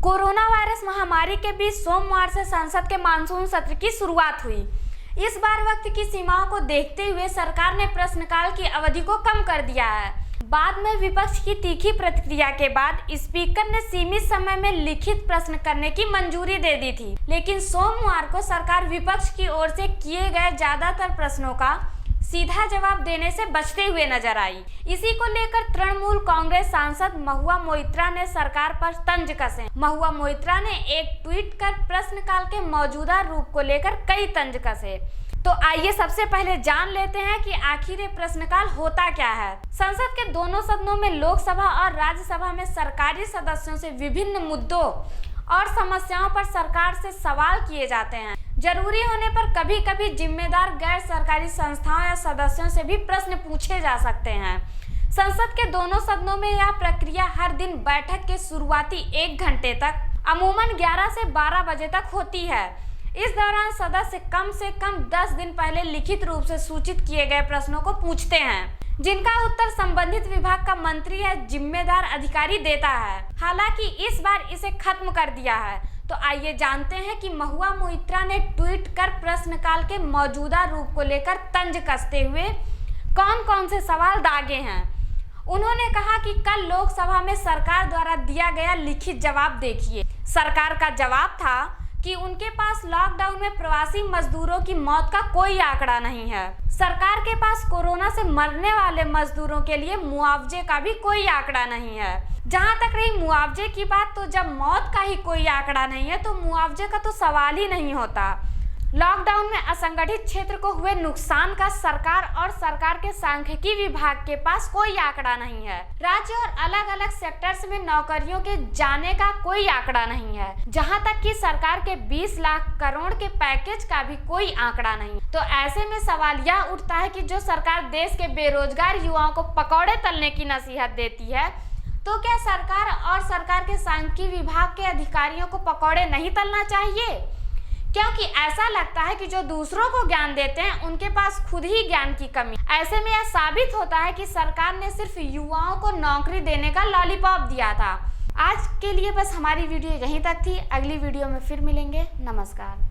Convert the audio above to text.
Corona virus महामारी के बीच सोमवार से संसद के मानसून सत्र की शुरुआत हुई। इस बार वक्त की सीमाओं को देखते हुए सरकार ने प्रश्नकाल की अवधि को कम कर दिया है। बाद में विपक्ष की तीखी प्रतिक्रिया के बाद स्पीकर ने सीमित समय में लिखित प्रश्न करने की मंजूरी दे दी थी, लेकिन सोमवार को सरकार विपक्ष की ओर से किए गए ज्यादातर प्रश्नों का सीधा जवाब देने से बचते हुए नजर आई। इसी को लेकर तृणमूल कांग्रेस सांसद महुआ मोइत्रा ने सरकार पर तंज कसे। महुआ मोइत्रा ने एक ट्वीट कर प्रश्नकाल के मौजूदा रूप को लेकर कई तंज कसे। तो आइए सबसे पहले जान लेते हैं कि आखिर ये प्रश्नकाल होता क्या है। संसद के दोनों सदनों में लोकसभा और राज्यसभा में सरकारी सदस्यों से विभिन्न मुद्दों और समस्याओं पर सरकार से सवाल किए जाते हैं। जरूरी होने पर कभी कभी जिम्मेदार गैर सरकारी संस्थाओं या सदस्यों से भी प्रश्न पूछे जा सकते हैं। संसद के दोनों सदनों में यह प्रक्रिया हर दिन बैठक के शुरुआती 1 घंटे तक अमूमन 11 से 12 बजे तक होती है। इस दौरान सदस्य कम से कम 10 दिन पहले लिखित रूप से सूचित किए गए प्रश्नों को पूछते हैं, जिनका उत्तर संबंधित विभाग का मंत्री या जिम्मेदार अधिकारी देता है। हालांकि इस बार इसे खत्म कर दिया है। तो आइए जानते हैं कि महुआ मोइत्रा ने ट्वीट कर प्रश्नकाल के मौजूदा रूप को लेकर तंज कसते हुए कौन कौन से सवाल दागे हैं। उन्होंने कहा कि कल लोकसभा में सरकार द्वारा दिया गया लिखित जवाब देखिए। सरकार का जवाब था कि उनके पास लॉकडाउन में प्रवासी मजदूरों की मौत का कोई आंकड़ा नहीं है। सरकार के पास कोरोना से मरने वाले मजदूरों के लिए मुआवजे का भी कोई आंकड़ा नहीं है। जहां तक रही मुआवजे की बात, तो जब मौत का ही कोई आंकड़ा नहीं है तो मुआवजे का तो सवाल ही नहीं होता। लॉकडाउन में असंगठित क्षेत्र को हुए नुकसान का सरकार और सरकार के सांख्यिकी विभाग के पास कोई आंकड़ा नहीं है। राज्य और अलग अलग सेक्टर्स में नौकरियों के जाने का कोई आंकड़ा नहीं है। जहां तक कि सरकार के 20 लाख करोड़ के पैकेज का भी कोई आंकड़ा नहीं। तो ऐसे में सवाल यह उठता है कि जो सरकार देश के बेरोजगार युवाओं को पकौड़े तलने की नसीहत देती है, तो क्या सरकार और सरकार के सांख्यिकी विभाग के अधिकारियों को पकौड़े नहीं तलना चाहिए? क्योंकि ऐसा लगता है कि जो दूसरों को ज्ञान देते हैं उनके पास खुद ही ज्ञान की कमी। ऐसे में यह साबित होता है कि सरकार ने सिर्फ युवाओं को नौकरी देने का लॉलीपॉप दिया था। आज के लिए बस हमारी वीडियो यहीं तक थी। अगली वीडियो में फिर मिलेंगे। नमस्कार।